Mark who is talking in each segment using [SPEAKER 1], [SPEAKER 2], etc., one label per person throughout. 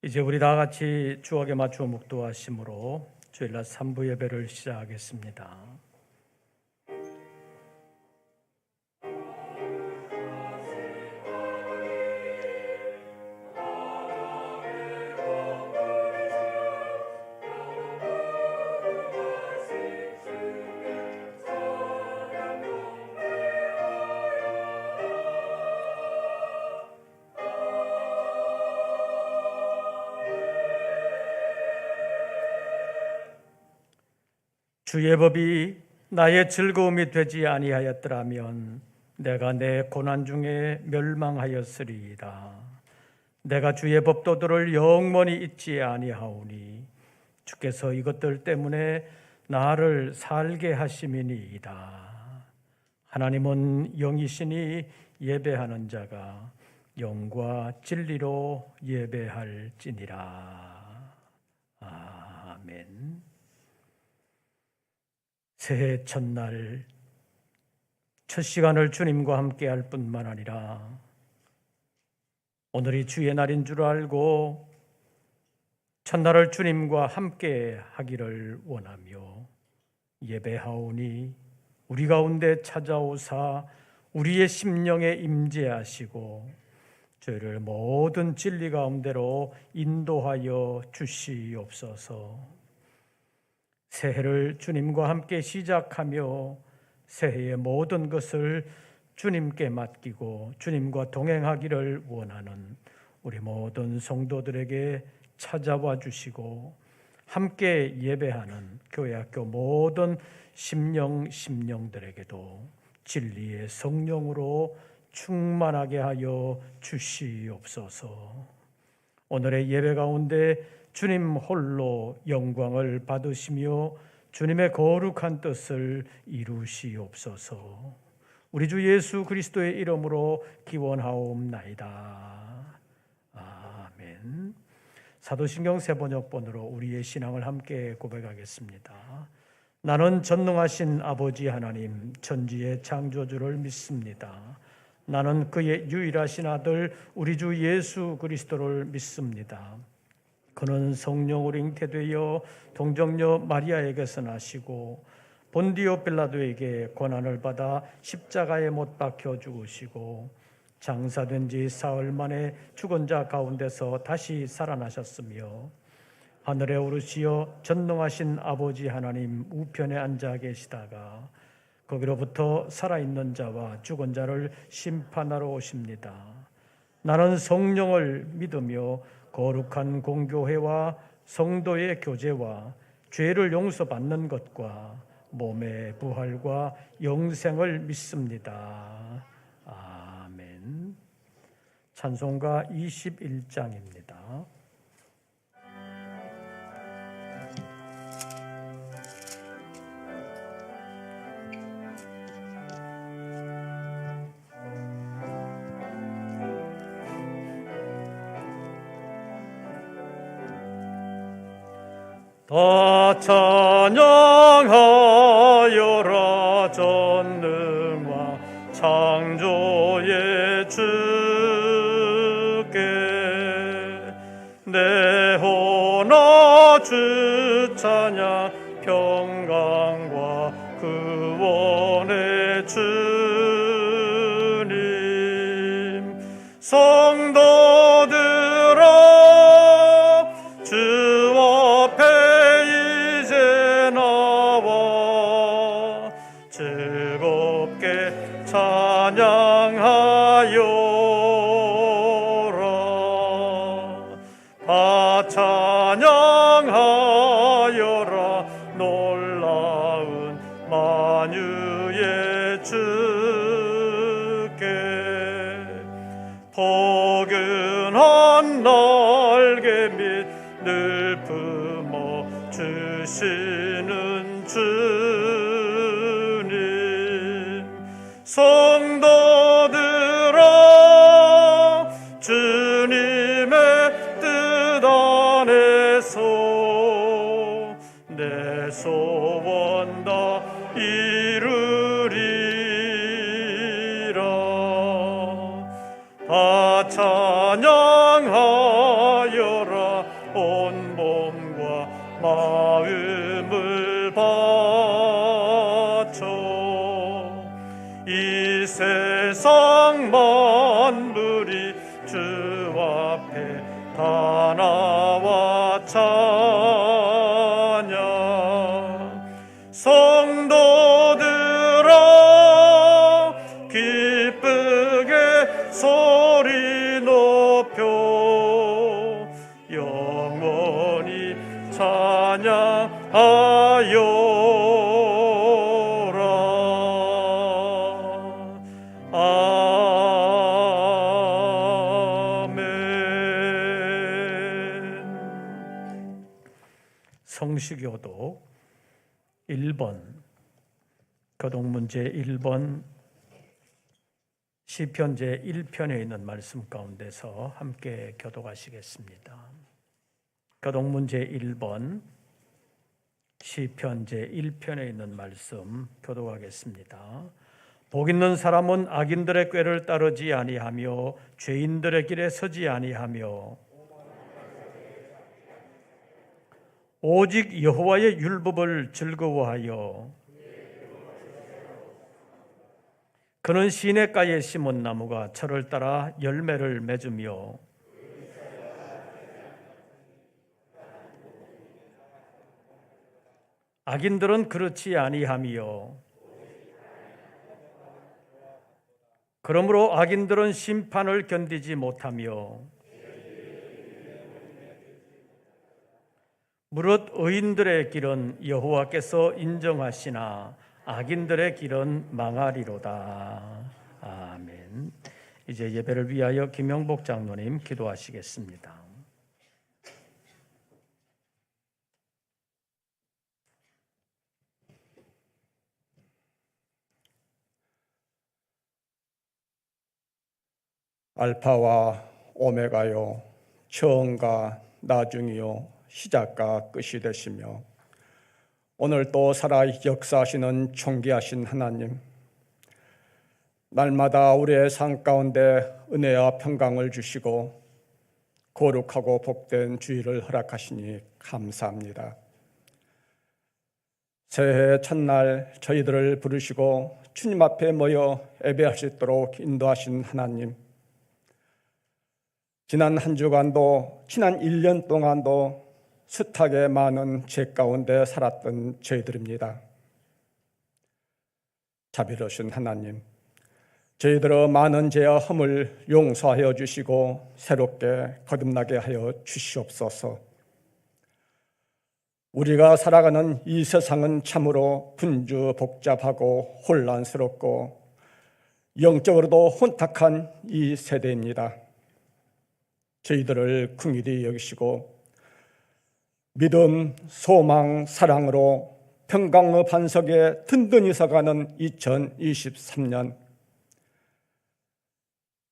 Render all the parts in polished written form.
[SPEAKER 1] 이제 우리 다 같이 주옥에 맞추어 묵도하심으로 주일날 3부 예배를 시작하겠습니다. 주의 법이 나의 즐거움이 되지 아니하였더라면 내가 내 고난 중에 멸망하였으리이다. 내가 주의 법도들을 영원히 잊지 아니하오니 주께서 이것들 때문에 나를 살게 하심이니이다. 하나님은 영이시니 예배하는 자가 영과 진리로 예배할지니라. 아멘. 새해 첫날 첫 시간을 주님과 함께 할 뿐만 아니라 오늘이 주의 날인 줄 알고 첫날을 주님과 함께 하기를 원하며 예배하오니 우리 가운데 찾아오사 우리의 심령에 임재하시고 저희를 모든 진리 가운데로 인도하여 주시옵소서. 새해를 주님과 함께 시작하며 새해의 모든 것을 주님께 맡기고 주님과 동행하기를 원하는 우리 모든 성도들에게 찾아와 주시고 함께 예배하는 교회학교 모든 심령들에게도 진리의 성령으로 충만하게 하여 주시옵소서. 오늘의 예배 가운데 주님 홀로 영광을 받으시며 주님의 거룩한 뜻을 이루시옵소서. 우리 주 예수 그리스도의 이름으로 기원하옵나이다. 아멘. 사도신경 세번역본으로 우리의 신앙을 함께 고백하겠습니다. 나는 전능하신 아버지 하나님 천지의 창조주를 믿습니다. 나는 그의 유일하신 아들 우리 주 예수 그리스도를 믿습니다. 그는 성령으로 잉태되어 동정녀 마리아에게서 나시고 본디오 빌라도에게 고난을 받아 십자가에 못 박혀 죽으시고 장사된 지 사흘 만에 죽은 자 가운데서 다시 살아나셨으며 하늘에 오르시어 전능하신 아버지 하나님 우편에 앉아 계시다가 거기로부터 살아있는 자와 죽은 자를 심판하러 오십니다. 나는 성령을 믿으며 거룩한 공교회와 성도의 교제와 죄를 용서받는 것과 몸의 부활과 영생을 믿습니다. 아멘. 찬송가 21장입니다. 다 찬양하여라 전능왕 창조의 주께 내 호나 주 찬양 평강과 구원의 주님 성도들아 주 앞에 즐겁게 찬양하여라. 다 찬양하여라. 놀라운 만유의 주께 포근한 날개 밑 늘 품어 주시는 주님 성도들아 주님의 뜻 안에서 내 소원 다 이루리라. 다 찬양하여라 온 몸과 마음을 바쳐 이 세상 만물이 주 앞에 다 나와 찬양 성도들아 기쁘게 소리 높여 영원히 찬양하여라. 아멘. 성시교도 1번 교독문제 1번 시편 제1편에 있는 말씀 가운데서 함께 교독하시겠습니다. 교독문제 1번 시편 제1편에 있는 말씀 교독하겠습니다. 복 있는 사람은 악인들의 꾀를 따르지 아니하며 죄인들의 길에 서지 아니하며 오직 여호와의 율법을 즐거워하여 그는 시냇가에 심은 나무가 철을 따라 열매를 맺으며 악인들은 그렇지 아니하며 그러므로 악인들은 심판을 견디지 못하며 무릇 의인들의 길은 여호와께서 인정하시나 악인들의 길은 망하리로다. 아멘. 이제 예배를 위하여 김영복 장로님 기도하시겠습니다.
[SPEAKER 2] 알파와 오메가요 처음과 나중이요 시작과 끝이 되시며 오늘 또 살아 역사하시는 존귀하신 하나님, 날마다 우리의 삶 가운데 은혜와 평강을 주시고 거룩하고 복된 주일을 허락하시니 감사합니다. 새해 첫날 저희들을 부르시고 주님 앞에 모여 예배할 수 있도록 인도하신 하나님, 지난 한 주간도 지난 1년 동안도 숱하게 많은 죄 가운데 살았던 저희들입니다. 자비로우신 하나님, 저희들의 많은 죄와 흠을 용서하여 주시고 새롭게 거듭나게 하여 주시옵소서. 우리가 살아가는 이 세상은 참으로 분주 복잡하고 혼란스럽고 영적으로도 혼탁한 이 세대입니다. 저희들을 긍휼히 여기시고 믿음, 소망, 사랑으로 평강의 반석에 든든히 서가는 2023년,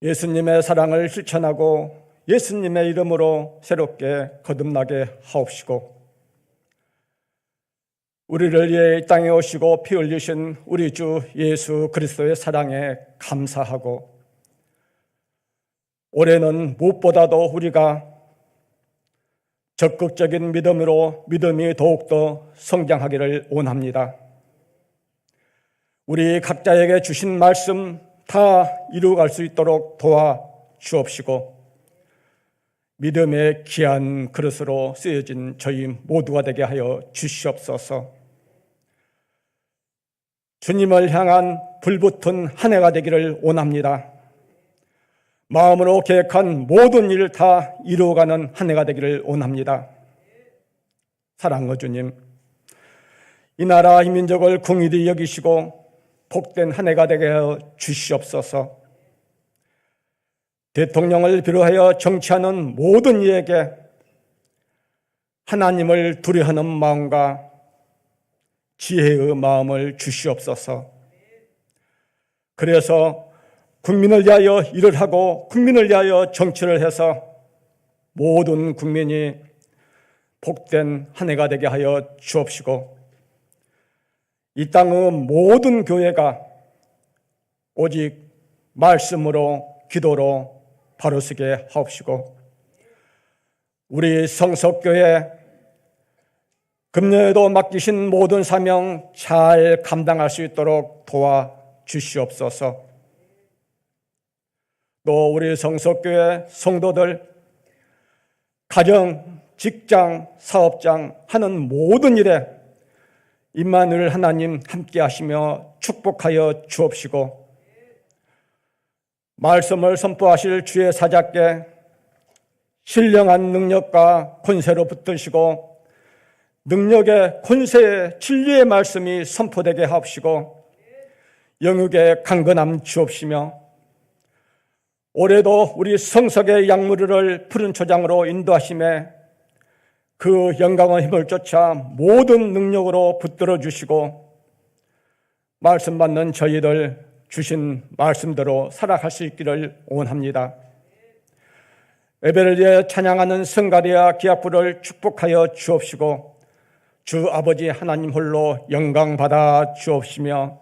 [SPEAKER 2] 예수님의 사랑을 실천하고 예수님의 이름으로 새롭게 거듭나게 하옵시고, 우리를 위해 이 땅에 오시고 피 흘리신 우리 주 예수 그리스도의 사랑에 감사하고, 올해는 무엇보다도 우리가 적극적인 믿음으로 믿음이 더욱더 성장하기를 원합니다. 우리 각자에게 주신 말씀 다 이루어갈 수 있도록 도와주옵시고, 믿음의 귀한 그릇으로 쓰여진 저희 모두가 되게 하여 주시옵소서. 주님을 향한 불붙은 한 해가 되기를 원합니다. 마음으로 계획한 모든 일을 다 이루어가는 한 해가 되기를 원합니다. 사랑의 주님, 이 나라 이 민족을 긍휼히 여기시고 복된 한 해가 되게 하여 주시옵소서. 대통령을 비롯하여 정치하는 모든 이에게 하나님을 두려워하는 마음과 지혜의 마음을 주시옵소서. 그래서 국민을 위하여 일을 하고 국민을 위하여 정치를 해서 모든 국민이 복된 한 해가 되게 하여 주옵시고, 이 땅의 모든 교회가 오직 말씀으로 기도로 바로서게 하옵시고, 우리 성석교회 금년에도 맡기신 모든 사명 잘 감당할 수 있도록 도와주시옵소서. 또 우리 성석교회 성도들 가정, 직장, 사업장 하는 모든 일에 임마누엘 하나님 함께 하시며 축복하여 주옵시고, 말씀을 선포하실 주의 사자께 신령한 능력과 권세로 붙드시고 능력의 권세의 진리의 말씀이 선포되게 하옵시고 영육의 강건함 주옵시며, 올해도 우리 성석의 약물을 푸른 초장으로 인도하심에 그 영광의 힘을 쫓아 모든 능력으로 붙들어 주시고 말씀 받는 저희들 주신 말씀대로 살아갈 수 있기를 원합니다. 예배를 위해 찬양하는 성가대와 기악부를 축복하여 주옵시고 주 아버지 하나님 홀로 영광 받아 주옵시며,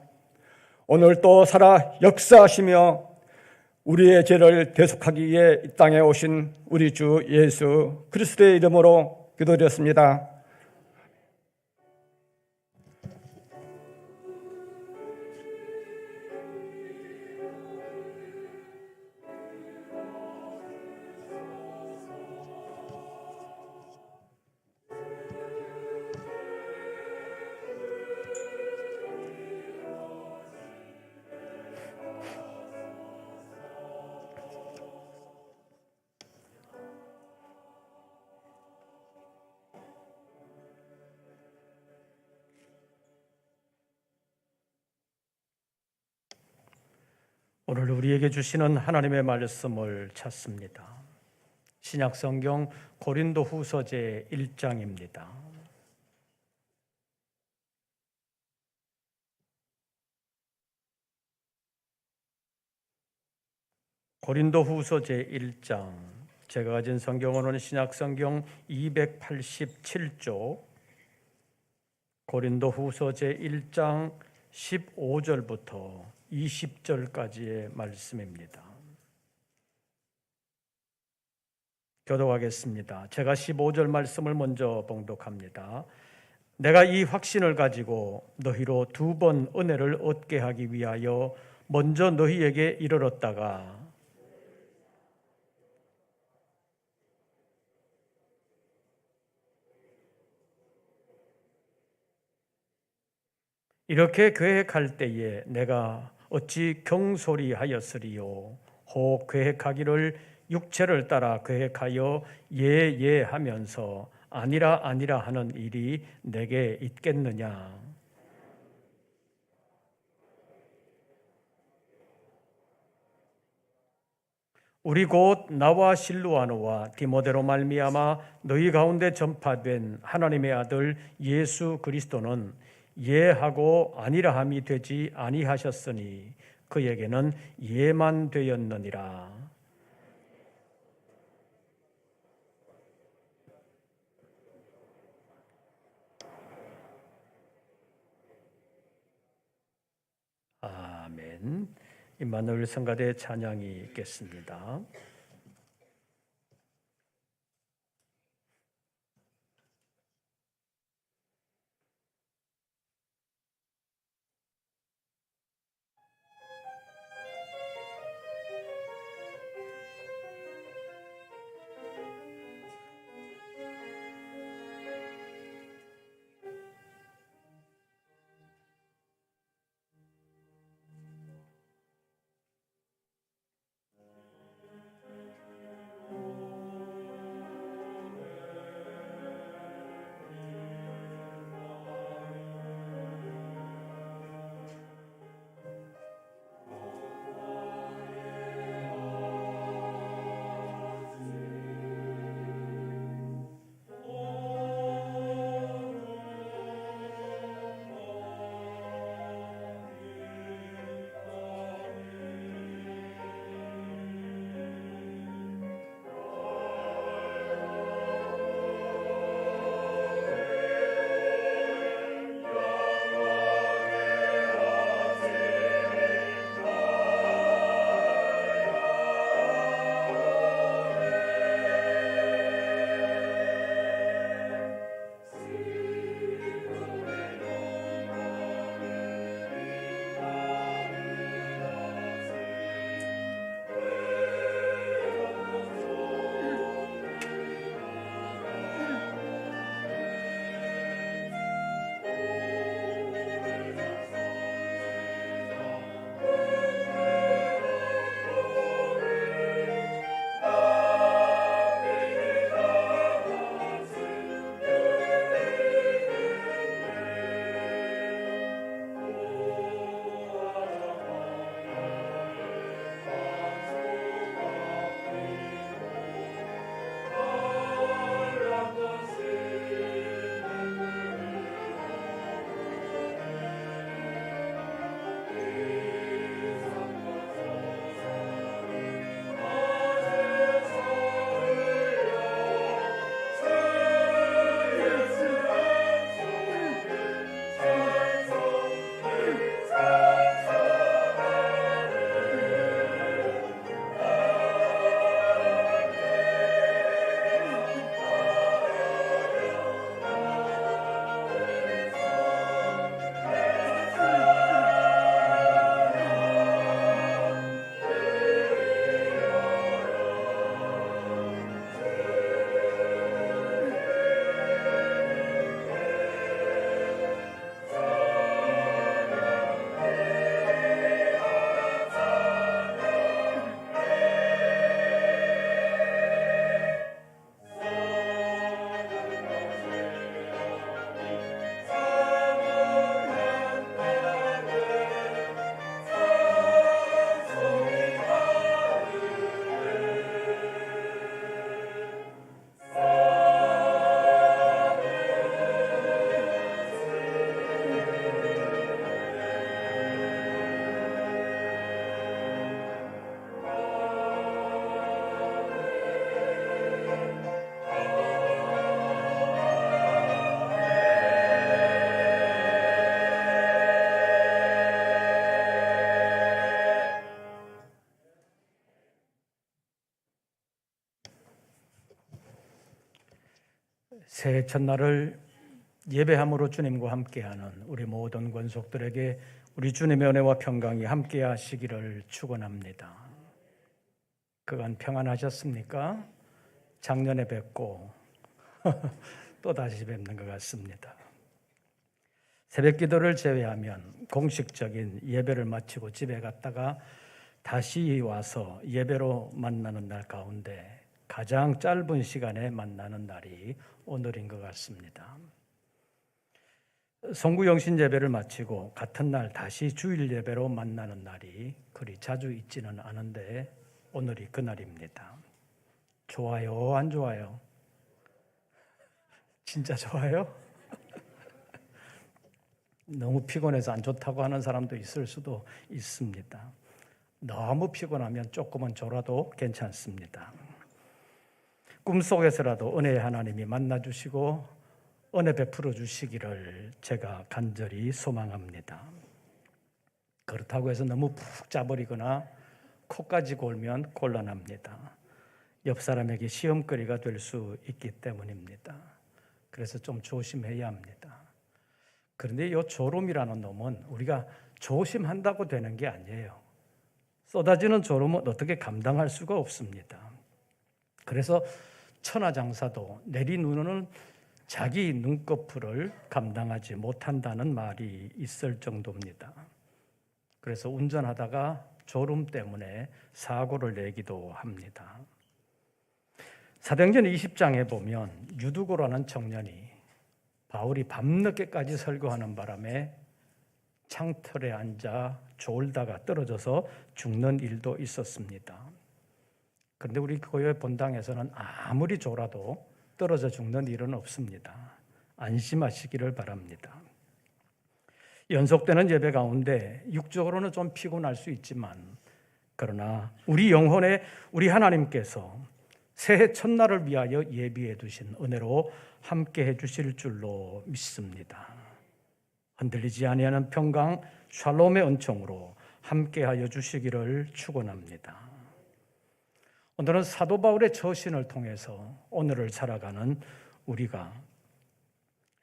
[SPEAKER 2] 오늘 또 살아 역사하시며 우리의 죄를 대속하기 위해 이 땅에 오신 우리 주 예수 그리스도의 이름으로 기도드렸습니다.
[SPEAKER 1] 오늘 우리에게 주시는 하나님의 말씀을 찾습니다. 신약성경 고린도후서 제1장입니다. 고린도후서 제1장, 제가 가진 성경으로는 신약성경 287쪽, 고린도후서 제1장 15절부터 20절까지의 말씀입니다. 교독하겠습니다. 제가 15절 말씀을 먼저 봉독합니다. 내가 이 확신을 가지고 너희로 2번 은혜를 얻게 하기 위하여 먼저 너희에게 이르렀다가 이렇게 계획할 때에 내가 어찌 경솔이하였으리요. 혹 계획하기를 육체를 따라 계획하여 예하면서 아니라 하는 일이 내게 있겠느냐. 우리 곧 나와 실루아노와 디모데로 말미암아 너희 가운데 전파된 하나님의 아들 예수 그리스도는 예하고 아니라함이 되지 아니하셨으니 그에게는 예만 되었느니라. 아멘. 임마누엘 성가대 찬양이 있겠습니다. 새해 첫날을 예배함으로 주님과 함께하는 우리 모든 권속들에게 우리 주님의 은혜와 평강이 함께 하시기를 축원합니다. 그간 평안하셨습니까? 작년에 뵙고 또 다시 뵙는 것 같습니다. 새벽 기도를 제외하면 공식적인 예배를 마치고 집에 갔다가 다시 와서 예배로 만나는 날 가운데 가장 짧은 시간에 만나는 날이 오늘인 것 같습니다. 성구영신 예배를 마치고 같은 날 다시 주일 예배로 만나는 날이 그리 자주 있지는 않은데 오늘이 그날입니다. 좋아요, 안 좋아요? 진짜 좋아요? 너무 피곤해서 안 좋다고 하는 사람도 있을 수도 있습니다. 너무 피곤하면 조금은 졸아도 괜찮습니다. 꿈속에서라도 은혜의 하나님이 만나주시고 은혜 베풀어 주시기를 제가 간절히 소망합니다. 그렇다고 해서 너무 푹 자버리거나 코까지 골면 곤란합니다. 옆 사람에게 시험거리가 될 수 있기 때문입니다. 그래서 좀 조심해야 합니다. 그런데 이 졸음이라는 놈은 우리가 조심한다고 되는 게 아니에요. 쏟아지는 졸음은 어떻게 감당할 수가 없습니다. 그래서 천하장사도 내리누는 자기 눈꺼풀을 감당하지 못한다는 말이 있을 정도입니다. 그래서 운전하다가 졸음 때문에 사고를 내기도 합니다. 사도행전 20장에 보면 유두고라는 청년이 바울이 밤늦게까지 설교하는 바람에 창틀에 앉아 졸다가 떨어져서 죽는 일도 있었습니다. 그런데 우리 교회 본당에서는 아무리 졸아도 떨어져 죽는 일은 없습니다. 안심하시기를 바랍니다. 연속되는 예배 가운데 육적으로는 좀 피곤할 수 있지만 그러나 우리 영혼에 우리 하나님께서 새해 첫날을 위하여 예비해 두신 은혜로 함께 해 주실 줄로 믿습니다. 흔들리지 아니하는 평강 샬롬의 은총으로 함께하여 주시기를 축원합니다. 오늘은 사도 바울의 처신을 통해서 오늘을 살아가는 우리가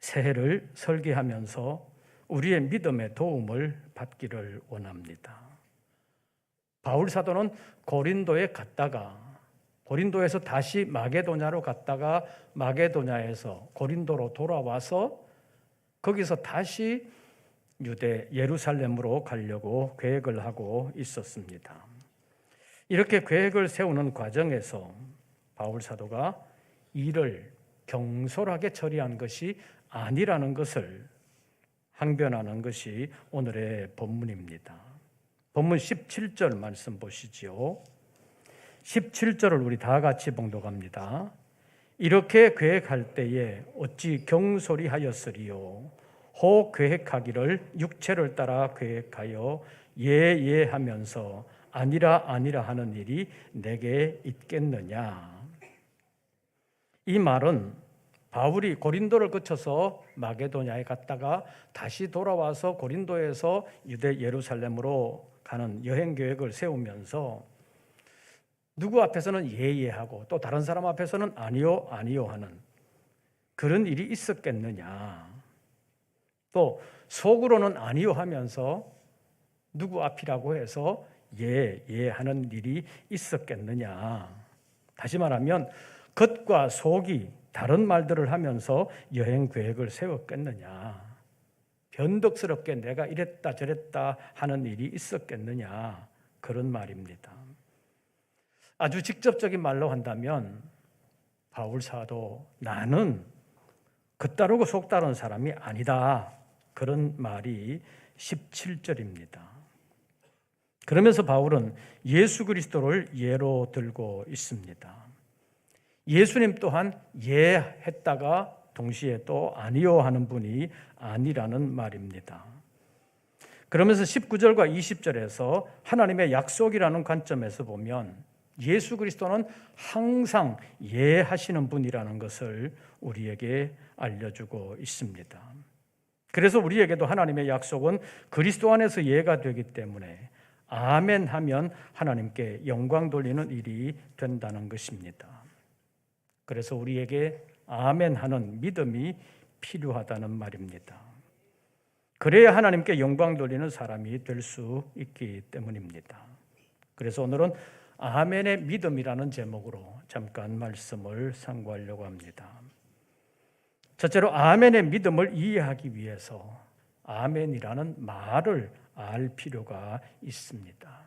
[SPEAKER 1] 새해를 설계하면서 우리의 믿음의 도움을 받기를 원합니다. 바울 사도는 고린도에 갔다가 고린도에서 다시 마게도냐로 갔다가 마게도냐에서 고린도로 돌아와서 거기서 다시 유대 예루살렘으로 가려고 계획을 하고 있었습니다. 이렇게 계획을 세우는 과정에서 바울 사도가 일을 경솔하게 처리한 것이 아니라는 것을 항변하는 것이 오늘의 본문입니다. 본문 17절 말씀 보시죠. 17절을 우리 다 같이 봉독합니다. 이렇게 계획할 때에 어찌 경솔히 하였으리요. 혹 계획하기를 육체를 따라 계획하여 예하면서 아니라 하는 일이 내게 있겠느냐. 이 말은 바울이 고린도를 거쳐서 마게도냐에 갔다가 다시 돌아와서 고린도에서 유대 예루살렘으로 가는 여행 계획을 세우면서 누구 앞에서는 예하고 또 다른 사람 앞에서는 아니요 하는 그런 일이 있었겠느냐. 또 속으로는 아니요 하면서 누구 앞이라고 해서 하는 일이 있었겠느냐. 다시 말하면 겉과 속이 다른 말들을 하면서 여행 계획을 세웠겠느냐. 변덕스럽게 내가 이랬다 저랬다 하는 일이 있었겠느냐. 그런 말입니다. 아주 직접적인 말로 한다면 바울 사도 나는 겉다르고 속다른 사람이 아니다. 그런 말이 17절입니다. 그러면서 바울은 예수 그리스도를 예로 들고 있습니다. 예수님 또한 했다가 동시에 또 아니요 하는 분이 아니라는 말입니다. 그러면서 19절과 20절에서 하나님의 약속이라는 관점에서 보면 예수 그리스도는 항상 하시는 분이라는 것을 우리에게 알려주고 있습니다. 그래서 우리에게도 하나님의 약속은 그리스도 안에서 예가 되기 때문에 아멘 하면 하나님께 영광 돌리는 일이 된다는 것입니다. 그래서 우리에게 아멘 하는 믿음이 필요하다는 말입니다. 그래야 하나님께 영광 돌리는 사람이 될 수 있기 때문입니다. 그래서 오늘은 아멘의 믿음이라는 제목으로 잠깐 말씀을 상고하려고 합니다. 첫째로 아멘의 믿음을 이해하기 위해서 아멘이라는 말을 알 필요가 있습니다.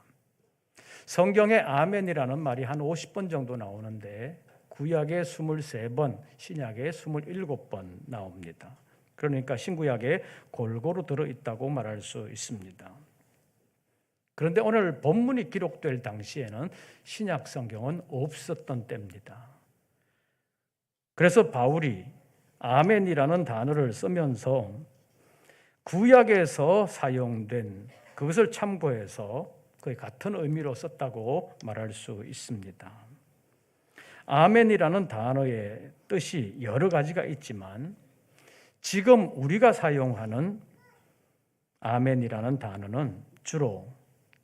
[SPEAKER 1] 성경에 아멘이라는 말이 한 50번 정도 나오는데 구약에 23번, 신약에 27번 나옵니다. 그러니까 신구약에 골고루 들어있다고 말할 수 있습니다. 그런데 오늘 본문이 기록될 당시에는 신약 성경은 없었던 때입니다. 그래서 바울이 아멘이라는 단어를 쓰면서 구약에서 사용된 그것을 참고해서 거의 같은 의미로 썼다고 말할 수 있습니다. 아멘이라는 단어의 뜻이 여러 가지가 있지만 지금 우리가 사용하는 아멘이라는 단어는 주로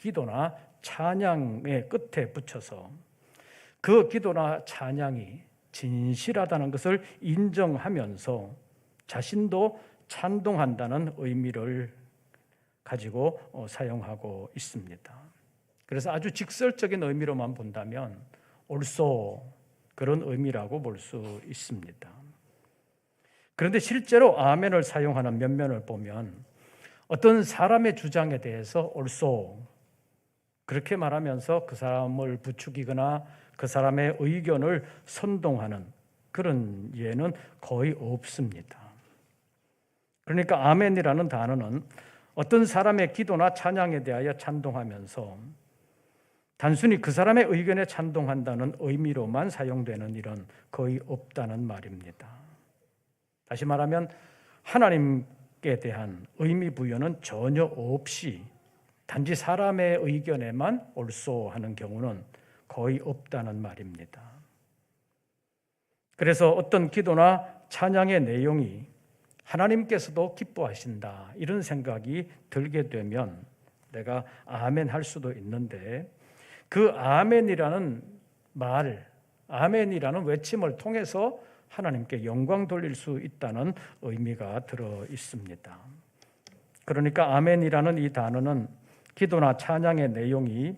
[SPEAKER 1] 기도나 찬양의 끝에 붙여서 그 기도나 찬양이 진실하다는 것을 인정하면서 자신도 찬동한다는 의미를 가지고 사용하고 있습니다. 그래서 아주 직설적인 의미로만 본다면 옳소 그런 의미라고 볼 수 있습니다. 그런데 실제로 아멘을 사용하는 면면을 보면 어떤 사람의 주장에 대해서 옳소 그렇게 말하면서 그 사람을 부추기거나 그 사람의 의견을 선동하는 그런 예는 거의 없습니다. 그러니까 아멘이라는 단어는 어떤 사람의 기도나 찬양에 대하여 찬동하면서 단순히 그 사람의 의견에 찬동한다는 의미로만 사용되는 일은 거의 없다는 말입니다. 다시 말하면 하나님께 대한 의미 부여는 전혀 없이 단지 사람의 의견에만 옳소 하는 경우는 거의 없다는 말입니다. 그래서 어떤 기도나 찬양의 내용이 하나님께서도 기뻐하신다 이런 생각이 들게 되면 내가 아멘 할 수도 있는데 그 아멘이라는 말, 아멘이라는 외침을 통해서 하나님께 영광 돌릴 수 있다는 의미가 들어 있습니다. 그러니까 아멘이라는 이 단어는 기도나 찬양의 내용이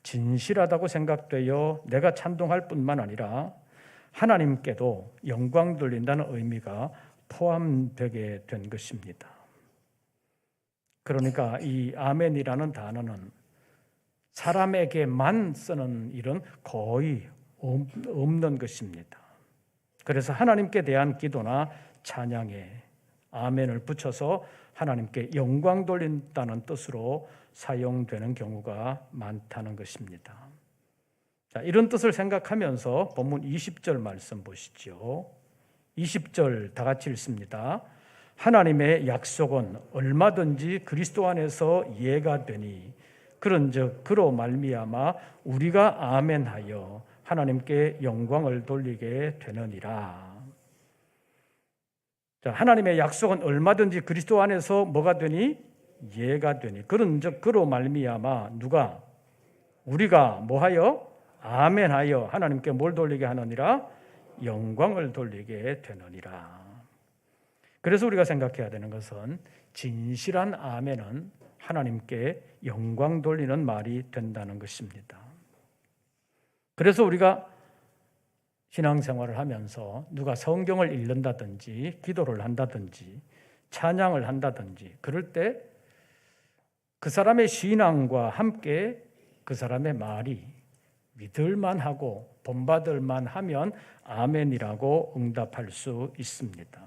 [SPEAKER 1] 진실하다고 생각되어 내가 찬동할 뿐만 아니라 하나님께도 영광 돌린다는 의미가 포함되게 된 것입니다. 그러니까 이 아멘이라는 단어는 사람에게만 쓰는 일은 거의 없는 것입니다. 그래서 하나님께 대한 기도나 찬양에 아멘을 붙여서 하나님께 영광 돌린다는 뜻으로 사용되는 경우가 많다는 것입니다. 자, 이런 뜻을 생각하면서 본문 20절 말씀 보시죠. 20절 다 같이 읽습니다. 하나님의 약속은 얼마든지 그리스도 안에서 이해가 되니 그런즉 그로 말미암아 우리가 아멘하여 하나님께 영광을 돌리게 되느니라. 자, 하나님의 약속은 얼마든지 그리스도 안에서 뭐가 되니? 이해가 되니. 그런즉 그로 말미암아 누가? 우리가 뭐하여? 아멘하여 하나님께 뭘 돌리게 하느니라? 영광을 돌리게 되느니라. 그래서 우리가 생각해야 되는 것은 진실한 아멘은 하나님께 영광 돌리는 말이 된다는 것입니다. 그래서 우리가 신앙생활을 하면서 누가 성경을 읽는다든지 기도를 한다든지 찬양을 한다든지 그럴 때 그 사람의 신앙과 함께 그 사람의 말이 믿을만하고 본받을만 하면 아멘이라고 응답할 수 있습니다.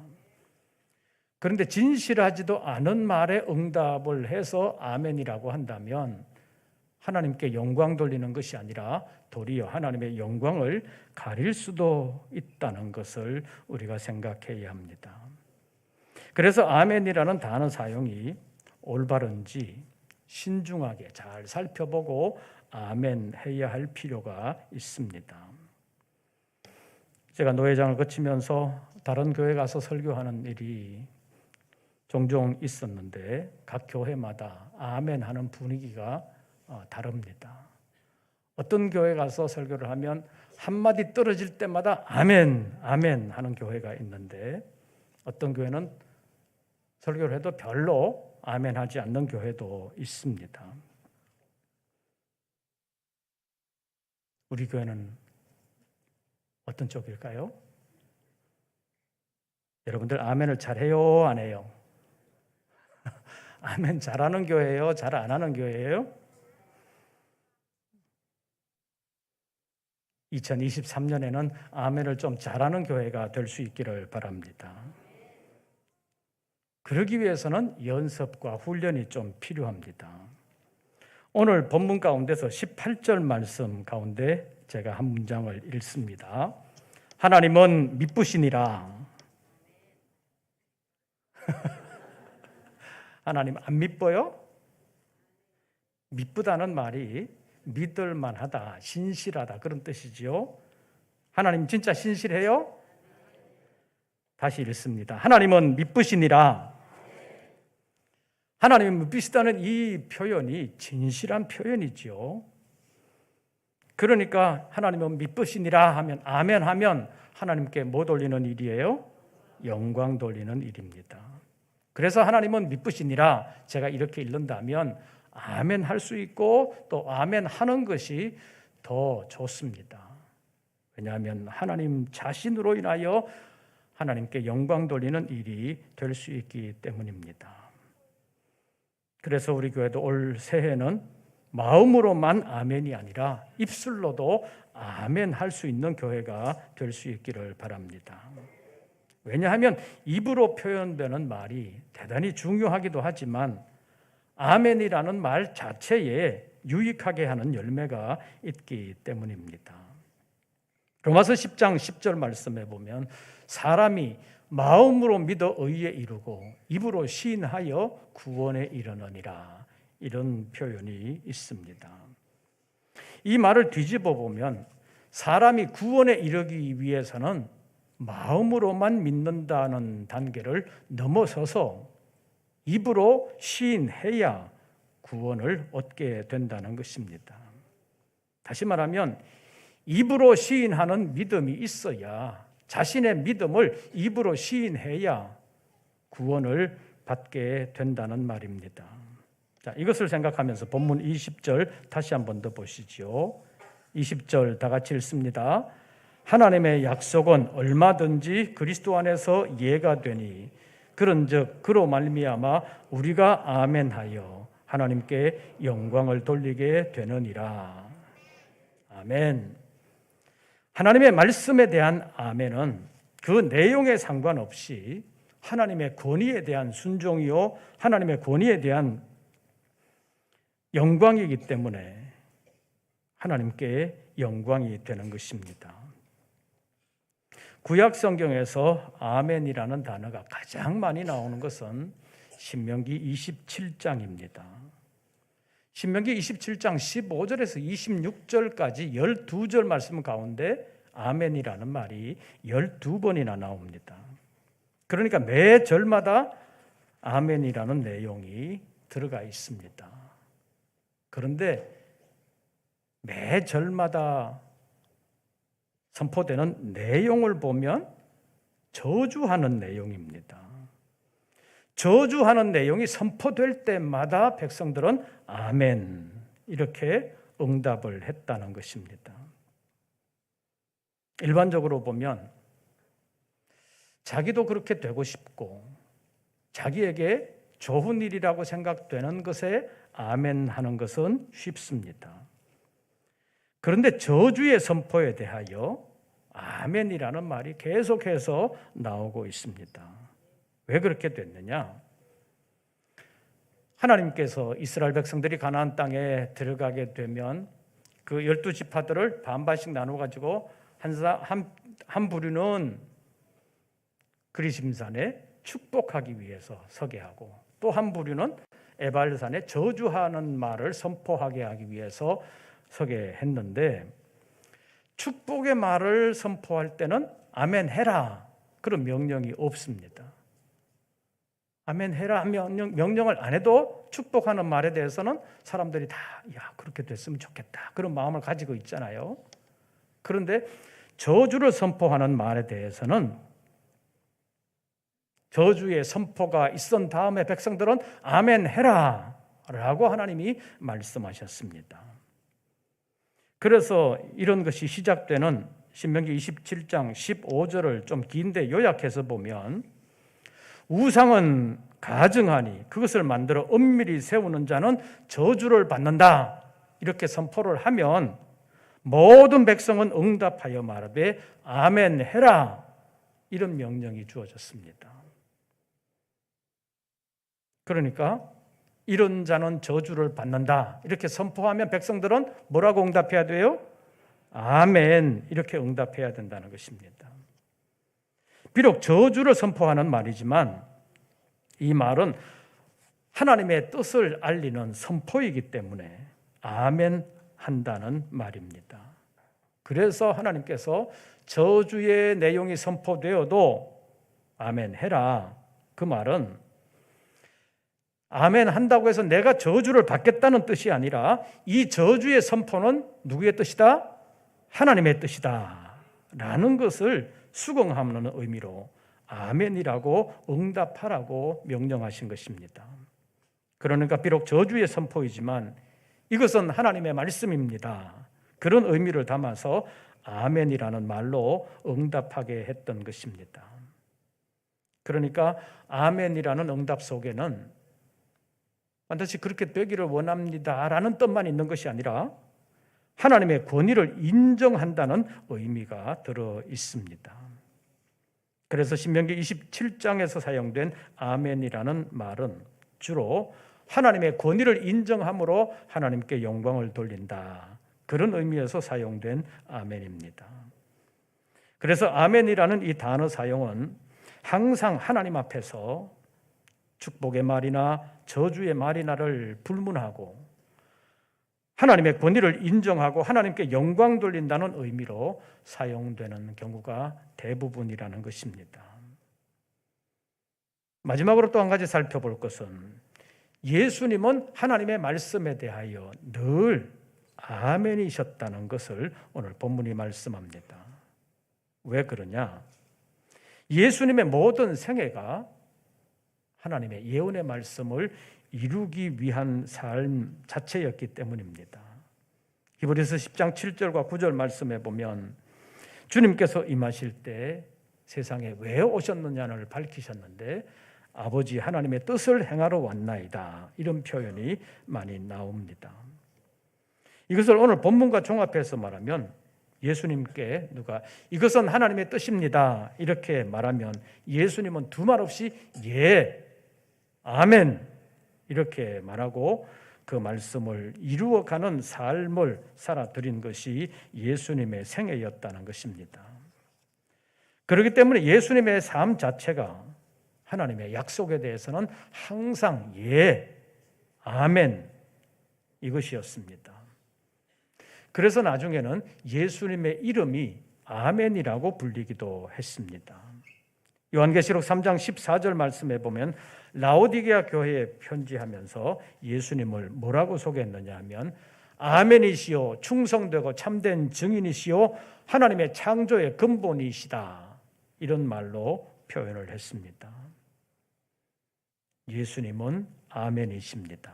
[SPEAKER 1] 그런데 진실하지도 않은 말에 응답을 해서 아멘이라고 한다면 하나님께 영광 돌리는 것이 아니라 도리어 하나님의 영광을 가릴 수도 있다는 것을 우리가 생각해야 합니다. 그래서 아멘이라는 단어 사용이 올바른지 신중하게 잘 살펴보고 아멘 해야 할 필요가 있습니다. 제가 노회장을 거치면서 다른 교회 가서 설교하는 일이 종종 있었는데 각 교회마다 아멘 하는 분위기가 다릅니다. 어떤 교회 가서 설교를 하면 한마디 떨어질 때마다 아멘, 아멘 하는 교회가 있는데 어떤 교회는 설교를 해도 별로 아멘 하지 않는 교회도 있습니다. 우리 교회는 어떤 쪽일까요? 여러분들 아멘을 잘해요, 안 해요? 아멘 잘하는 교회예요? 잘 안 하는 교회예요? 2023년에는 아멘을 좀 잘하는 교회가 될 수 있기를 바랍니다. 그러기 위해서는 연습과 훈련이 좀 필요합니다. 오늘 본문 가운데서 18절 말씀 가운데 제가 한 문장을 읽습니다. 하나님은 미쁘시니라. 하나님 안 미뻐요? 미쁘다는 말이 믿을만하다, 신실하다 그런 뜻이지요. 하나님 진짜 신실해요? 다시 읽습니다. 하나님은 미쁘시니라. 하나님은 미쁘시다는 이 표현이 진실한 표현이지요. 그러니까 하나님은 미쁘시니라 하면 아멘 하면 하나님께 뭐 돌리는 일이에요? 영광 돌리는 일입니다. 그래서 하나님은 미쁘시니라 제가 이렇게 읽는다면 아멘 할 수 있고 또 아멘 하는 것이 더 좋습니다. 왜냐하면 하나님 자신으로 인하여 하나님께 영광 돌리는 일이 될 수 있기 때문입니다. 그래서 우리 교회도 올 새해는 마음으로만 아멘이 아니라 입술로도 아멘 할 수 있는 교회가 될 수 있기를 바랍니다. 왜냐하면 입으로 표현되는 말이 대단히 중요하기도 하지만 아멘이라는 말 자체에 유익하게 하는 열매가 있기 때문입니다. 로마서 10장 10절 말씀에 보면 사람이 마음으로 믿어 의에 이르고 입으로 시인하여 구원에 이르느니라 이런 표현이 있습니다. 이 말을 뒤집어 보면 사람이 구원에 이르기 위해서는 마음으로만 믿는다는 단계를 넘어서서 입으로 시인해야 구원을 얻게 된다는 것입니다. 다시 말하면 입으로 시인하는 믿음이 있어야 자신의 믿음을 입으로 시인해야 구원을 받게 된다는 말입니다. 자, 이것을 생각하면서 본문 20절 다시 한 번 더 보시죠. 20절 다 같이 읽습니다. 하나님의 약속은 얼마든지 그리스도 안에서 예가 되니 그런즉 그로 말미암아 우리가 아멘하여 하나님께 영광을 돌리게 되느니라. 아멘. 하나님의 말씀에 대한 아멘은 그 내용에 상관없이 하나님의 권위에 대한 순종이요 하나님의 권위에 대한 영광이기 때문에 하나님께 영광이 되는 것입니다. 구약 성경에서 아멘이라는 단어가 가장 많이 나오는 것은 신명기 27장입니다. 신명기 27장 15절에서 26절까지 12절 말씀 가운데 아멘이라는 말이 12번이나 나옵니다. 그러니까 매 절마다 아멘이라는 내용이 들어가 있습니다. 그런데 매 절마다 선포되는 내용을 보면 저주하는 내용입니다. 저주하는 내용이 선포될 때마다 백성들은 아멘 이렇게 응답을 했다는 것입니다. 일반적으로 보면 자기도 그렇게 되고 싶고 자기에게 좋은 일이라고 생각되는 것에 아멘 하는 것은 쉽습니다. 그런데 저주의 선포에 대하여 아멘이라는 말이 계속해서 나오고 있습니다. 왜 그렇게 됐느냐? 하나님께서 이스라엘 백성들이 가나안 땅에 들어가게 되면 그 12지파들을 반반씩 나눠가지고 한 부류는 그리심산에 축복하기 위해서 서게 하고 또 한 부류는 에발산에 저주하는 말을 선포하게 하기 위해서 서게 했는데 축복의 말을 선포할 때는 아멘 해라 그런 명령이 없습니다. 아멘 해라 명령을 안 해도 축복하는 말에 대해서는 사람들이 다 야 그렇게 됐으면 좋겠다 그런 마음을 가지고 있잖아요. 그런데 저주를 선포하는 말에 대해서는 저주의 선포가 있은 다음에 백성들은 아멘 해라 라고 하나님이 말씀하셨습니다. 그래서 이런 것이 시작되는 신명기 27장 15절을 좀 긴데 요약해서 보면, 우상은 가증하니 그것을 만들어 엄밀히 세우는 자는 저주를 받는다, 이렇게 선포를 하면 모든 백성은 응답하여 말하되 아멘 해라, 이런 명령이 주어졌습니다. 그러니까 이런 자는 저주를 받는다 이렇게 선포하면 백성들은 뭐라고 응답해야 돼요? 아멘, 이렇게 응답해야 된다는 것입니다. 비록 저주를 선포하는 말이지만 이 말은 하나님의 뜻을 알리는 선포이기 때문에 아멘 한다는 말입니다. 그래서 하나님께서 저주의 내용이 선포되어도 아멘 해라, 그 말은 아멘 한다고 해서 내가 저주를 받겠다는 뜻이 아니라 이 저주의 선포는 누구의 뜻이다? 하나님의 뜻이다 라는 것을 수긍하는 의미로 아멘이라고 응답하라고 명령하신 것입니다. 그러니까 비록 저주의 선포이지만 이것은 하나님의 말씀입니다, 그런 의미를 담아서 아멘이라는 말로 응답하게 했던 것입니다. 그러니까 아멘이라는 응답 속에는 반드시 그렇게 되기를 원합니다 라는 뜻만 있는 것이 아니라 하나님의 권위를 인정한다는 의미가 들어 있습니다. 그래서 신명기 27장에서 사용된 아멘이라는 말은 주로 하나님의 권위를 인정함으로 하나님께 영광을 돌린다, 그런 의미에서 사용된 아멘입니다. 그래서 아멘이라는 이 단어 사용은 항상 하나님 앞에서 축복의 말이나 저주의 말이나를 불문하고 하나님의 권위를 인정하고 하나님께 영광 돌린다는 의미로 사용되는 경우가 대부분이라는 것입니다. 마지막으로 또 한 가지 살펴볼 것은 예수님은 하나님의 말씀에 대하여 늘 아멘이셨다는 것을 오늘 본문이 말씀합니다. 왜 그러냐? 예수님의 모든 생애가 하나님의 예언의 말씀을 이루기 위한 삶 자체였기 때문입니다. 히브리서 10장 7절과 9절 말씀에 보면 주님께서 임하실 때 세상에 왜 오셨느냐를 밝히셨는데 아버지 하나님의 뜻을 행하러 왔나이다, 이런 표현이 많이 나옵니다. 이것을 오늘 본문과 종합해서 말하면 예수님께 누가 이것은 하나님의 뜻입니다 이렇게 말하면 예수님은 두말 없이 예, 아멘 이렇게 말하고 그 말씀을 이루어가는 삶을 살아드린 것이 예수님의 생애였다는 것입니다. 그렇기 때문에 예수님의 삶 자체가 하나님의 약속에 대해서는 항상 예, 아멘 이것이었습니다. 그래서 나중에는 예수님의 이름이 아멘이라고 불리기도 했습니다. 요한계시록 3장 14절 말씀에 보면 라오디게아 교회에 편지하면서 예수님을 뭐라고 소개했느냐 하면 아멘이시오, 충성되고 참된 증인이시오, 하나님의 창조의 근본이시다, 이런 말로 표현을 했습니다. 예수님은 아멘이십니다.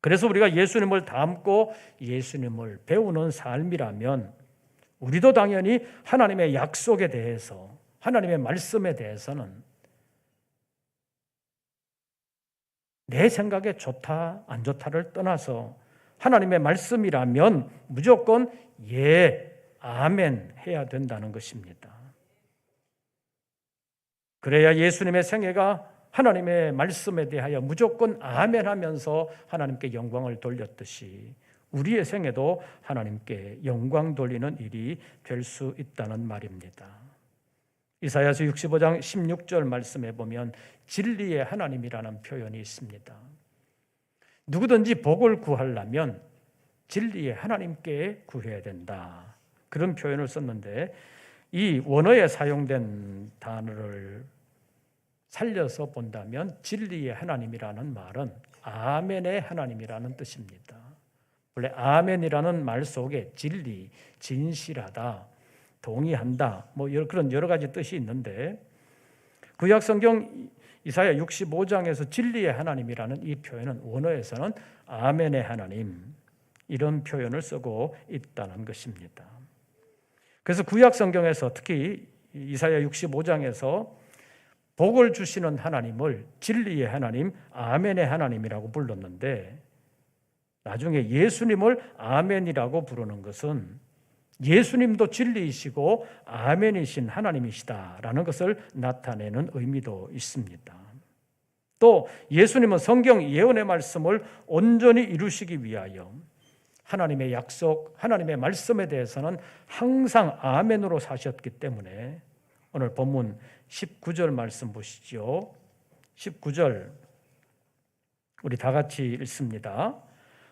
[SPEAKER 1] 그래서 우리가 예수님을 닮고 예수님을 배우는 삶이라면 우리도 당연히 하나님의 약속에 대해서, 하나님의 말씀에 대해서는 내 생각에 좋다 안 좋다를 떠나서 하나님의 말씀이라면 무조건 예, 아멘 해야 된다는 것입니다. 그래야 예수님의 생애가 하나님의 말씀에 대하여 무조건 아멘 하면서 하나님께 영광을 돌렸듯이 우리의 생애도 하나님께 영광 돌리는 일이 될 수 있다는 말입니다. 이사야서 65장 16절 말씀에 보면 진리의 하나님이라는 표현이 있습니다. 누구든지 복을 구하려면 진리의 하나님께 구해야 된다, 그런 표현을 썼는데 이 원어에 사용된 단어를 살려서 본다면 진리의 하나님이라는 말은 아멘의 하나님이라는 뜻입니다. 원래 아멘이라는 말 속에 진리, 진실하다, 동의한다, 그런 여러 가지 뜻이 있는데 구약 성경 이사야 65장에서 진리의 하나님이라는 이 표현은 원어에서는 아멘의 하나님, 이런 표현을 쓰고 있다는 것입니다. 그래서 구약 성경에서 특히 이사야 65장에서 복을 주시는 하나님을 진리의 하나님, 아멘의 하나님이라고 불렀는데 나중에 예수님을 아멘이라고 부르는 것은 예수님도 진리이시고 아멘이신 하나님이시다라는 것을 나타내는 의미도 있습니다. 또 예수님은 성경 예언의 말씀을 온전히 이루시기 위하여 하나님의 약속, 하나님의 말씀에 대해서는 항상 아멘으로 사셨기 때문에 오늘 본문 19절 말씀 보시죠. 19절 우리 다 같이 읽습니다.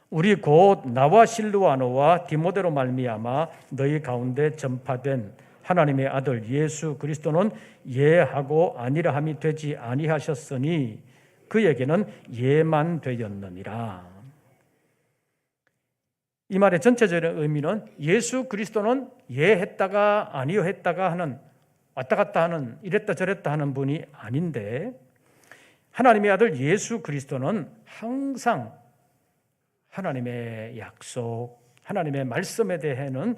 [SPEAKER 1] 우리 곧 나와 실루아노와 디모데로 말미암아 너희 가운데 전파된 하나님의 아들 예수 그리스도는 예하고 아니라 함이 되지 아니하셨으니 그에게는 예만 되었느니라. 이 말의 전체적인 의미는 예수 그리스도는 예했다가 아니요 했다가 하는, 왔다 갔다 하는, 이랬다 저랬다 하는 분이 아닌데 하나님의 아들 예수 그리스도는 항상 하나님의 약속, 하나님의 말씀에 대해는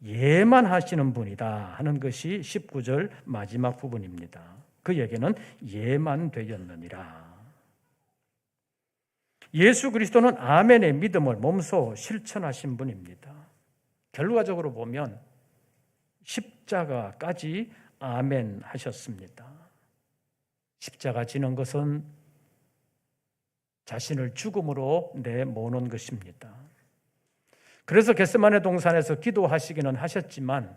[SPEAKER 1] 예만 하시는 분이다 하는 것이 19절 마지막 부분입니다. 그에게는 예만 되었느니라. 예수 그리스도는 아멘의 믿음을 몸소 실천하신 분입니다. 결과적으로 보면 십자가까지 아멘 하셨습니다. 십자가 지는 것은 자신을 죽음으로 내모는 것입니다. 그래서 겟세마네 동산에서 기도하시기는 하셨지만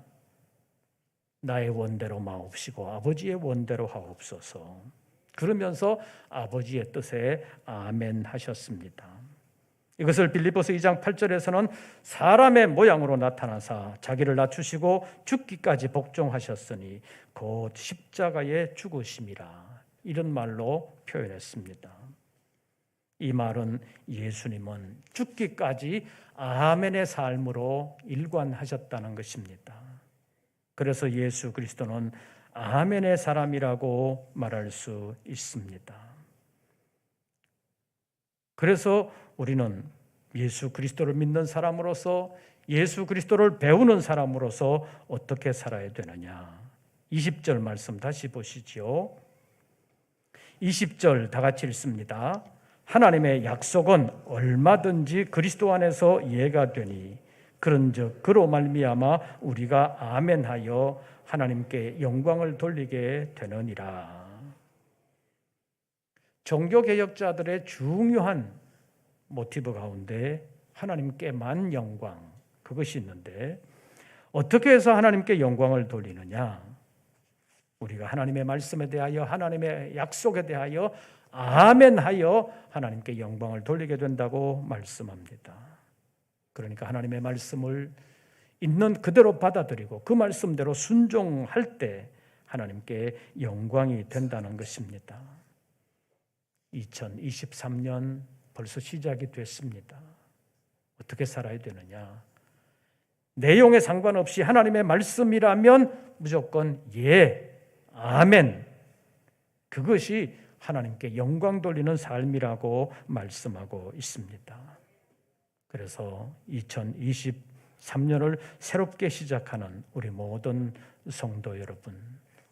[SPEAKER 1] 나의 원대로 마옵시고 아버지의 원대로 하옵소서, 그러면서 아버지의 뜻에 아멘 하셨습니다. 이것을 빌립보서 2장 8절에서는 사람의 모양으로 나타나사 자기를 낮추시고 죽기까지 복종하셨으니 곧 십자가에 죽으심이라, 이런 말로 표현했습니다. 이 말은 예수님은 죽기까지 아멘의 삶으로 일관하셨다는 것입니다. 그래서 예수 그리스도는 아멘의 사람이라고 말할 수 있습니다. 그래서 우리는 예수 그리스도를 믿는 사람으로서, 예수 그리스도를 배우는 사람으로서 어떻게 살아야 되느냐. 20절 말씀 다시 보시죠. 20절 다 같이 읽습니다. 하나님의 약속은 얼마든지 그리스도 안에서 예가 되니 그런즉 그로 말미암아 우리가 아멘하여 하나님께 영광을 돌리게 되느니라. 종교개혁자들의 중요한 모티브 가운데 하나님께만 영광, 그것이 있는데 어떻게 해서 하나님께 영광을 돌리느냐? 우리가 하나님의 말씀에 대하여, 하나님의 약속에 대하여 아멘하여 하나님께 영광을 돌리게 된다고 말씀합니다. 그러니까 하나님의 말씀을 있는 그대로 받아들이고 그 말씀대로 순종할 때 하나님께 영광이 된다는 것입니다. 2023년 벌써 시작이 됐습니다. 어떻게 살아야 되느냐? 내용에 상관없이 하나님의 말씀이라면 무조건 예, 아멘, 그것이 하나님께 영광 돌리는 삶이라고 말씀하고 있습니다. 그래서 2023년을 새롭게 시작하는 우리 모든 성도 여러분,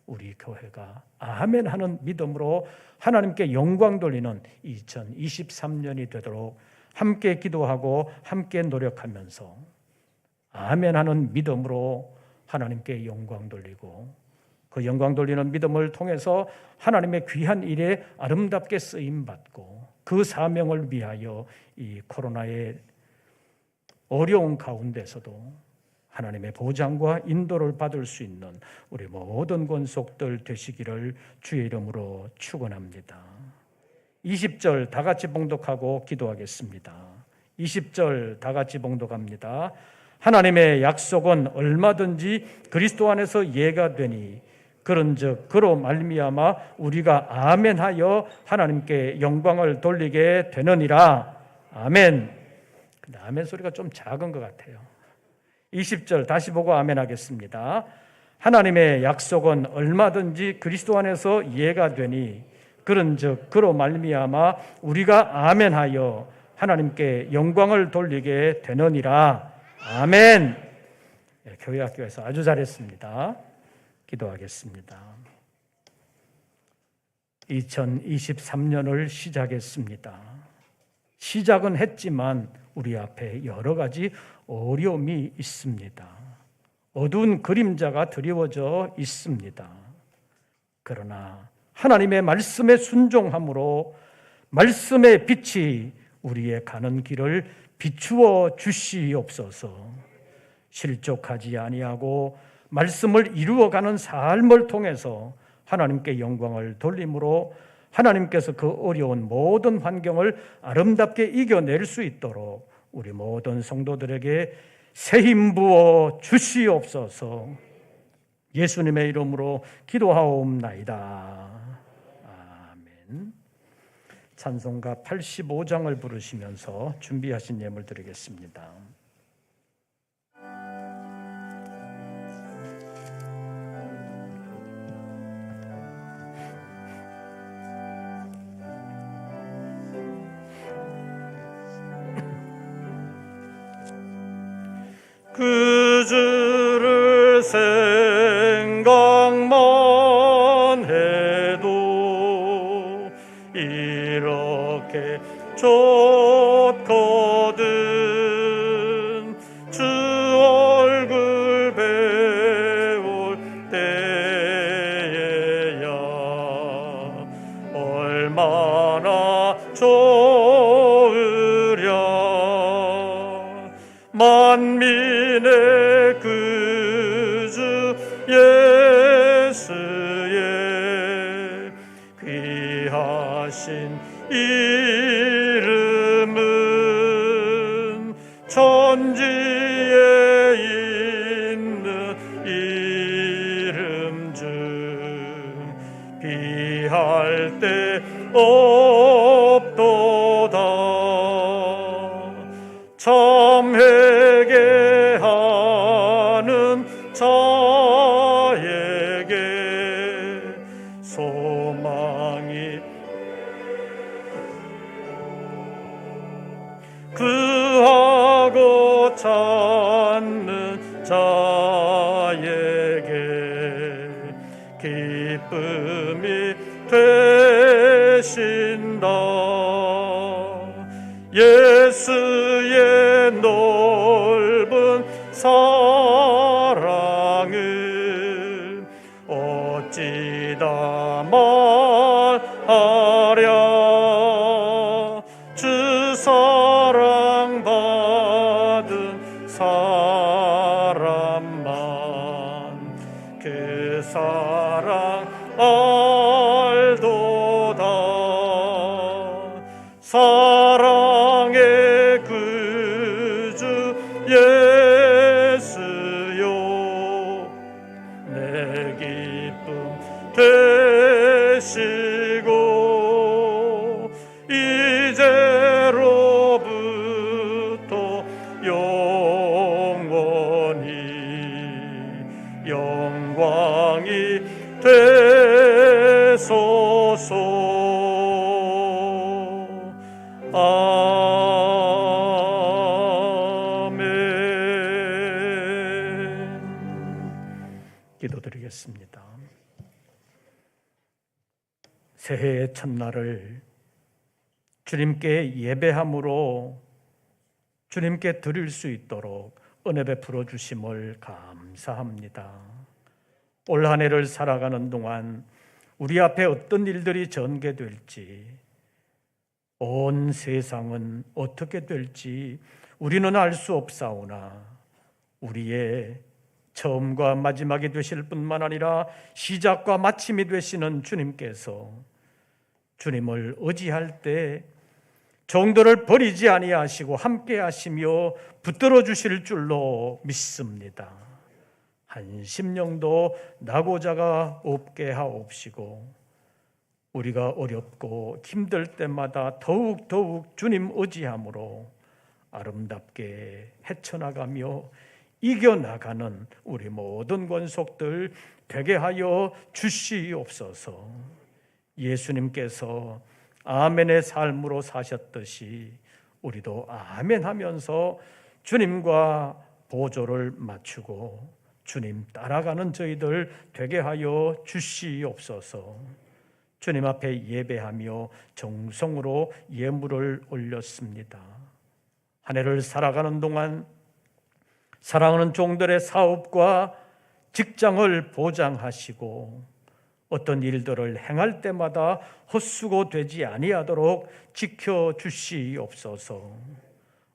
[SPEAKER 1] 우리 교회가 아멘 하는 믿음으로 하나님께 영광 돌리는 2023년이 되도록 함께 기도하고 함께 노력하면서 아멘 하는 믿음으로 하나님께 영광 돌리고 그 영광 돌리는 믿음을 통해서 하나님의 귀한 일에 아름답게 쓰임받고 그 사명을 위하여 이 코로나의 어려운 가운데서도 하나님의 보장과 인도를 받을 수 있는 우리 모든 권속들 되시기를 주의 이름으로 축원합니다. 20절 다 같이 봉독하고 기도하겠습니다. 20절 다 같이 봉독합니다. 하나님의 약속은 얼마든지 그리스도 안에서 예가 되니 그런즉 그로 말미암아 우리가 아멘하여 하나님께 영광을 돌리게 되느니라. 아멘. 아멘 소리가 좀 작은 것 같아요. 20절 다시 보고 아멘 하겠습니다. 하나님의 약속은 얼마든지 그리스도 안에서 이해가 되니 그런즉 그로 말미암아 우리가 아멘하여 하나님께 영광을 돌리게 되느니라. 아멘. 교회학교에서 아주 잘했습니다. 기도하겠습니다. 2023년을 시작했습니다. 시작은 했지만 우리 앞에 여러 가지 어려움이 있습니다. 어두운 그림자가 드리워져 있습니다. 그러나 하나님의 말씀에 순종함으로 말씀의 빛이 우리의 가는 길을 비추어 주시옵소서. 실족하지 아니하고 말씀을 이루어가는 삶을 통해서 하나님께 영광을 돌림으로 하나님께서 그 어려운 모든 환경을 아름답게 이겨낼 수 있도록 우리 모든 성도들에게 새 힘 부어 주시옵소서. 예수님의 이름으로 기도하옵나이다. 아멘. 찬송가 85장을 부르시면서 준비하신 예물 드리겠습니다.
[SPEAKER 3] 그 주를 생각만 해도 이렇게 좋거든. 주 얼굴 배울 때에야 얼마나 좋으랴. 만민의 구주 예수의 귀하신 이름은 천지에 있는 이름 중 비할 데 없도다. 참 회개하는 자에게 소망이 구하고 찾는 자에게 기쁨이 되신다. 예수의 넓은 사랑을 어찌다 말하랴. 주 사랑 받은 사람만 그 사랑 알도다. 사랑의 구주 예수요, 내 기쁨 되시고 이제로부터 영원히 영광이 되소서. 기도드리겠습니다. 새해의 첫날을 주님께 예배함으로 주님께 드릴 수 있도록 은혜 베풀어 주심을 감사합니다. 올 한 해를 살아가는 동안 우리 앞에 어떤 일들이 전개될지, 온 세상은 어떻게 될지 우리는 알 수 없사오나 우리의 처음과 마지막이 되실 뿐만 아니라 시작과 마침이 되시는 주님께서 주님을 의지할 때 정도를 버리지 아니하시고 함께 하시며 붙들어 주실 줄로 믿습니다. 한 심령도 나고자가 없게 하옵시고 우리가 어렵고 힘들 때마다 더욱 주님 의지함으로 아름답게 헤쳐나가며 이겨나가는 우리 모든 권속들 되게 하여 주시옵소서. 예수님께서 아멘의 삶으로 사셨듯이 우리도 아멘 하면서 주님과 보조를 맞추고 주님 따라가는 저희들 되게 하여 주시옵소서. 주님 앞에 예배하며 정성으로 예물을 올렸습니다. 한 해를 살아가는 동안 사랑하는 종들의 사업과 직장을 보장하시고 어떤 일들을 행할 때마다 헛수고되지 아니하도록 지켜주시옵소서.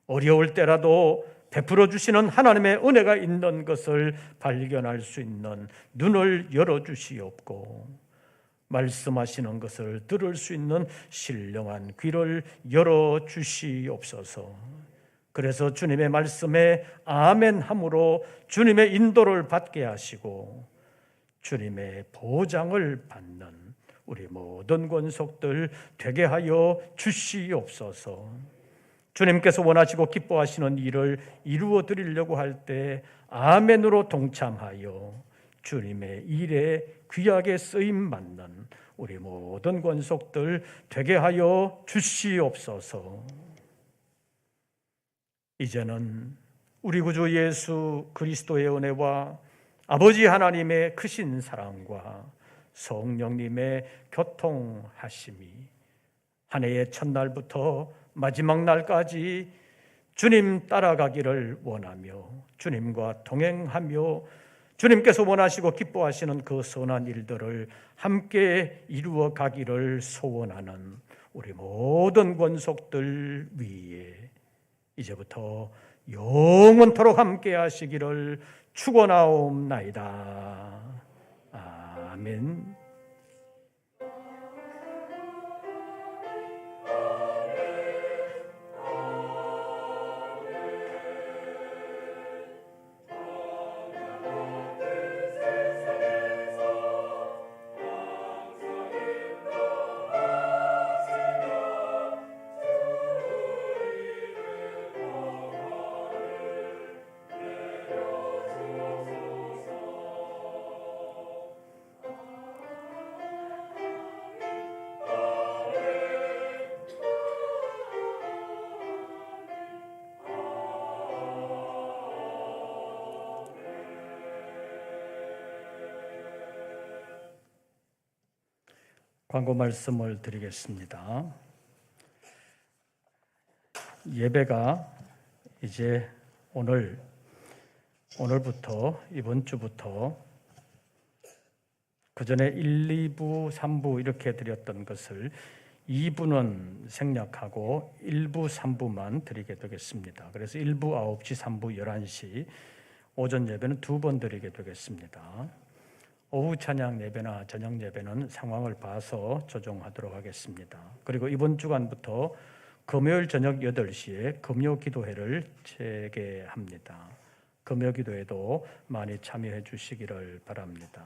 [SPEAKER 3] 어려울 때라도 베풀어 주시는 하나님의 은혜가 있는 것을 발견할 수 있는 눈을 열어주시옵고 말씀하시는 것을 들을 수 있는 신령한 귀를 열어주시옵소서. 그래서 주님의 말씀에 아멘함으로 주님의 인도를 받게 하시고 주님의 보장을 받는 우리 모든 권속들 되게 하여 주시옵소서. 주님께서 원하시고 기뻐하시는 일을 이루어 드리려고 할 때 아멘으로 동참하여 주님의 일에 귀하게 쓰임 받는 우리 모든 권속들 되게 하여 주시옵소서. 이제는 우리 구주 예수 그리스도의 은혜와 아버지 하나님의 크신 사랑과 성령님의 교통하심이 한 해의 첫날부터 마지막 날까지 주님 따라가기를 원하며 주님과 동행하며 주님께서 원하시고 기뻐하시는 그 선한 일들을 함께 이루어 가기를 소원하는 우리 모든 권속들 위에 이제부터 영원토록 함께 하시기를 축원하옵나이다. 아멘. 광고 말씀을 드리겠습니다. 예배가 이제 오늘부터 이번 주부터 그 전에 1, 2부, 3부 이렇게 드렸던 것을 2부는 생략하고 1부, 3부만 드리게 되겠습니다. 그래서 1부 9시, 3부 11시 오전 예배는 2번 드리게 되겠습니다. 오후 찬양 예배나 저녁 예배는 상황을 봐서 조정하도록 하겠습니다. 그리고 이번 주간부터 금요일 저녁 8시에 금요 기도회를 재개합니다. 금요 기도회도 많이 참여해 주시기를 바랍니다.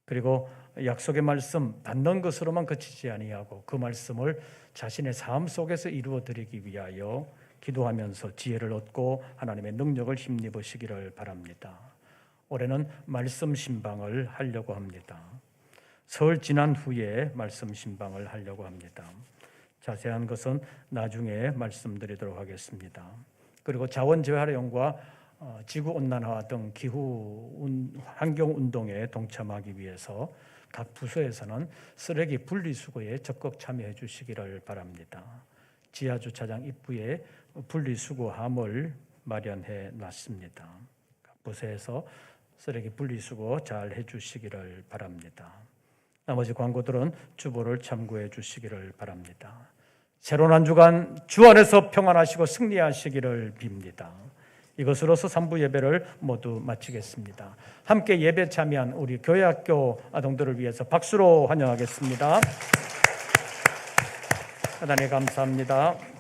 [SPEAKER 3] 그리고 약속의 말씀 받는 것으로만 그치지 아니하고 그 말씀을 자신의 삶 속에서 이루어 드리기 위하여 기도하면서 지혜를 얻고 하나님의 능력을 힘입으시기를 바랍니다. 올해는 말씀 신방을 하려고 합니다. 설 지난 후에 말씀 신방을 하려고 합니다. 자세한 것은 나중에 말씀드리도록 하겠습니다. 그리고 자원 재활용과 지구 온난화 등 기후 환경 운동에 동참하기 위해서 각 부서에서는 쓰레기 분리수거에 적극 참여해 주시기를 바랍니다. 지하 주차장 입구에 분리수거함을 마련해 놨습니다. 각 부서에서 쓰레기 분리수거 잘 해주시기를 바랍니다. 나머지 광고들은 주보를 참고해 주시기를 바랍니다. 새로운 한 주간 주 안에서 평안하시고 승리하시기를 빕니다. 이것으로서 3부 예배를 모두 마치겠습니다. 함께 예배 참여한 우리 교회학교 아동들을 위해서 박수로 환영하겠습니다. 하나님 감사합니다.